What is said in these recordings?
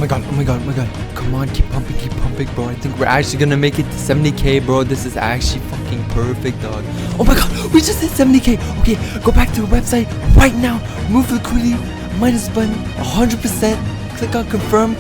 my god, oh my god, oh my god. Come on, keep pumping, bro. I think we're actually gonna make it to 70k, bro. This is actually fucking perfect, dog. Oh my god, we just hit 70k. Okay, go back to the website right now. Move liquidity, minus button, 100%. Click on confirm.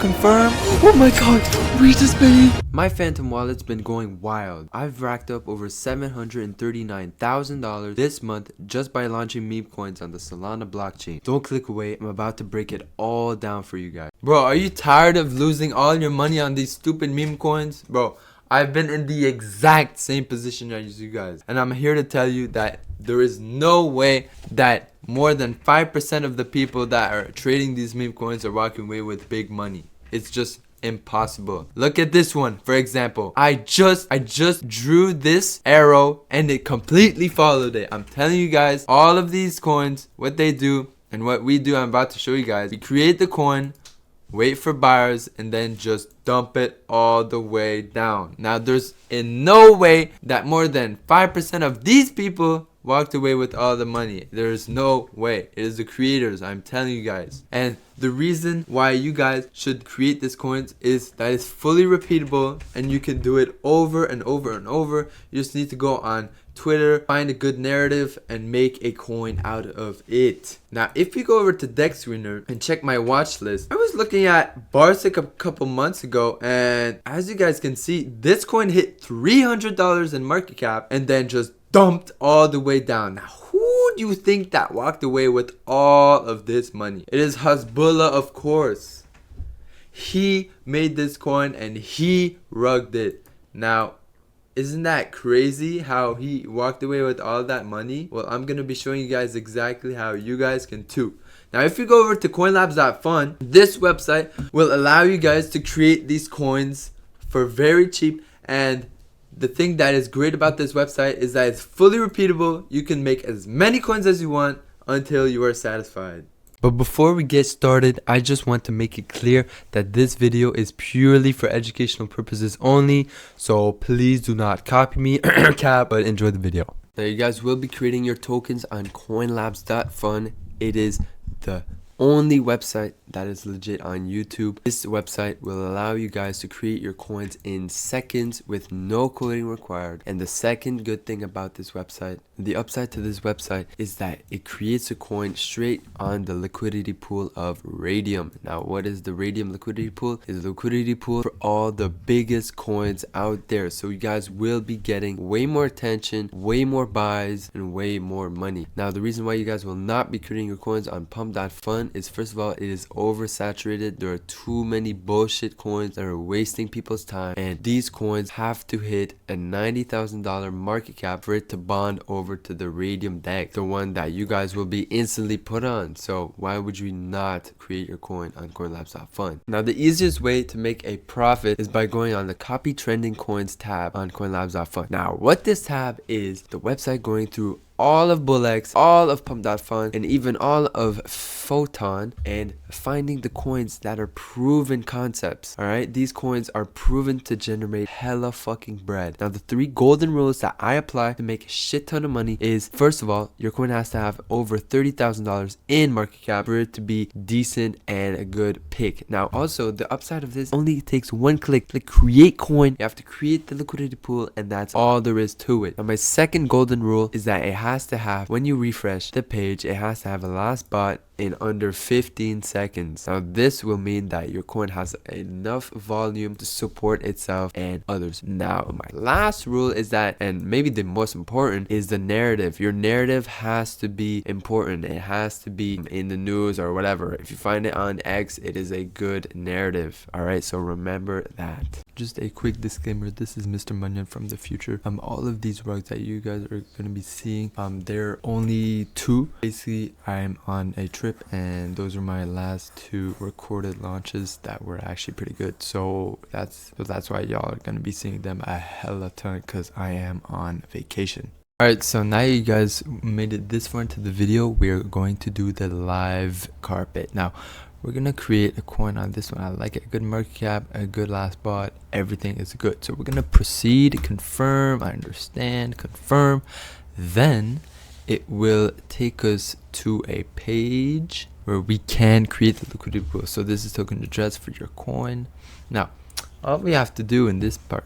Oh my god, we just made. My Phantom wallet's been going wild. I've racked up over $739,000 this month just by launching meme coins on the Solana blockchain. Don't click away, I'm about to break it all down for you guys. Bro, are you tired of losing all your money on these stupid meme coins? Bro, I've been in the exact same position as you guys. And I'm here to tell you that there is no way that more than 5% of the people that are trading these meme coins are walking away with big money. It's just impossible. Look at this one, for example. I just drew this arrow and it completely followed it. I'm telling you guys, all of these coins, what they do and what we do, I'm about to show you guys. We create the coin, wait for buyers, and then just dump it all the way down. Now, there's in no way that more than 5% of these people walked away with all the money. There is no way. It is the creators, I'm telling you guys. And the reason why you guys should create this coins is that it's fully repeatable and you can do it over and over and over. You just need to go on Twitter, find a good narrative, and make a coin out of it. Now, if you go over to DEX Screener and check my watch list, I was looking at Barsic a couple months ago, and as you guys can see, this coin hit $300 in market cap and then just dumped all the way down. Now, who do you think that walked away with all of this money? It is Hasbullah, of course. He made this coin and he rugged it. Now, isn't that crazy how he walked away with all that money? Well, I'm going to be showing you guys exactly how you guys can too. Now, if you go over to Coinlabs.Fun, this website will allow you guys to create these coins for very cheap. And the thing that is great about this website is that it's fully repeatable. You can make as many coins as you want until you are satisfied. But before we get started, I just want to make it clear that this video is purely for educational purposes only. So please do not copy me, but enjoy the video. Now, you guys will be creating your tokens on Coinlabs.Fun. It is the only website that is legit on YouTube. This website will allow you guys to create your coins in seconds with no coding required. And the second good thing about this website, the upside to this website, is that it creates a coin straight on the liquidity pool of Raydium. Now, what is the Raydium liquidity pool? It's a liquidity pool for all the biggest coins out there. So you guys will be getting way more attention, way more buys, and way more money. Now, the reason why you guys will not be creating your coins on Pump.Fun is, first of all, it is oversaturated. There are too many bullshit coins that are wasting people's time, and these coins have to hit a $90,000 market cap for it to bond over to the Raydium DEX, the one that you guys will be instantly put on. So why would you not create your coin on Coinlabs.Fun? Now, the easiest way to make a profit is by going on the copy trending coins tab on Coinlabs.Fun. Now, what this tab is, the website going through all of BullX, all of Pump.Fun, and even all of Photon, and finding the coins that are proven concepts. Alright, these coins are proven to generate hella fucking bread. Now, the 3 golden rules that I apply to make a shit ton of money is, first of all, your coin has to have over $30,000 in market cap for it to be decent and a good pick. Now, also, the upside of this only takes one click. Click create coin. You have to create the liquidity pool, and that's all there is to it. Now, my second golden rule is that it has to have, when you refresh the page, it has to have a last bot in under 15 seconds. Now, this will mean that your coin has enough volume to support itself and others. Now, my last rule is that, and maybe the most important, is the narrative. Your narrative has to be important. It has to be in the news or whatever. If you find it on X, it is a good narrative. All right, so remember that. Just a quick disclaimer, this is Mr. Munyun from the future. All of these rugs that you guys are going to be seeing, they're only 2. Basically, I'm on a trip, and those are my last 2 recorded launches that were actually pretty good. So that's why y'all are going to be seeing them a hella ton, because I am on vacation. Alright, so now you guys made it this far into the video, we're going to do the live carpet. Now, we're going to create a coin on this one. I like it. A good market cap, a good last bot, everything is good. So we're going to proceed, confirm, I understand, confirm. Then it will take us to a page where we can create the liquidity pool. So this is token address for your coin. Now, all we have to do in this part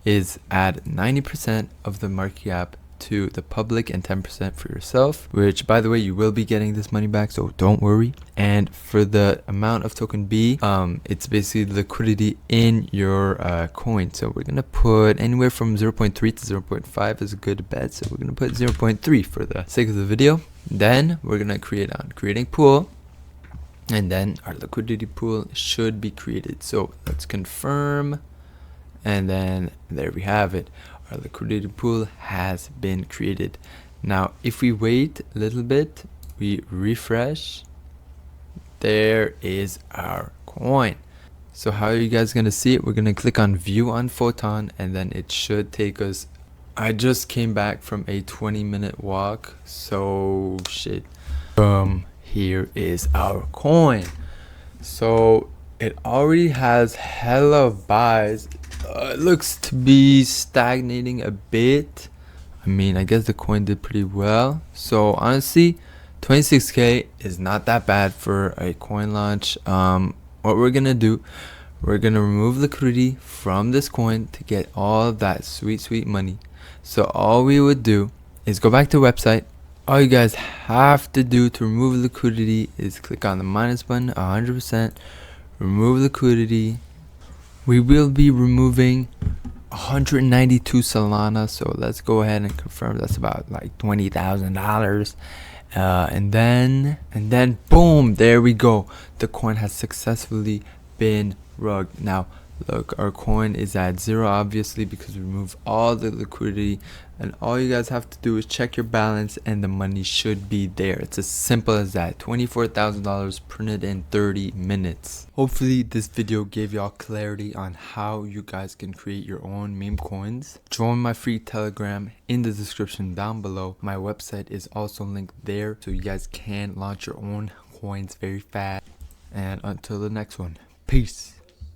is add 90% of the market cap to the public and 10% for yourself, which by the way, you will be getting this money back, so don't worry. And for the amount of token B, it's basically liquidity in your coin. So we're gonna put anywhere from 0.3 to 0.5 is a good bet. So we're gonna put 0.3 for the sake of the video. Then we're gonna create on creating pool, and then our liquidity pool should be created. So let's confirm, and then there we have it. Our liquidity pool has been created. Now if we wait a little bit, we refresh, there is our coin. So how are you guys gonna see it? We're gonna click on view on Photon, and then it should take us, I just came back from a 20-minute walk, so shit, here is our coin. So it already has hella buys. It looks to be stagnating a bit. I mean, I guess the coin did pretty well. So honestly, 26k is not that bad for a coin launch. What we're gonna do, we're gonna remove liquidity from this coin to get all of that sweet money. So all we would do is go back to the website. All you guys have to do to remove liquidity is click on the minus button, 100%, remove liquidity. We will be removing 192 Solana, so let's go ahead and confirm that's about like $20,000. And then boom, there we go. The coin has successfully been rugged. Now look, our coin is at 0 obviously because we removed all the liquidity, and all you guys have to do is check your balance and the money should be there. It's as simple as that. $24,000 printed in 30 minutes. Hopefully this video gave y'all clarity on how you guys can create your own meme coins. Join my free Telegram in the description down below. My website is also linked there, so you guys can launch your own coins very fast. And until the next one, peace.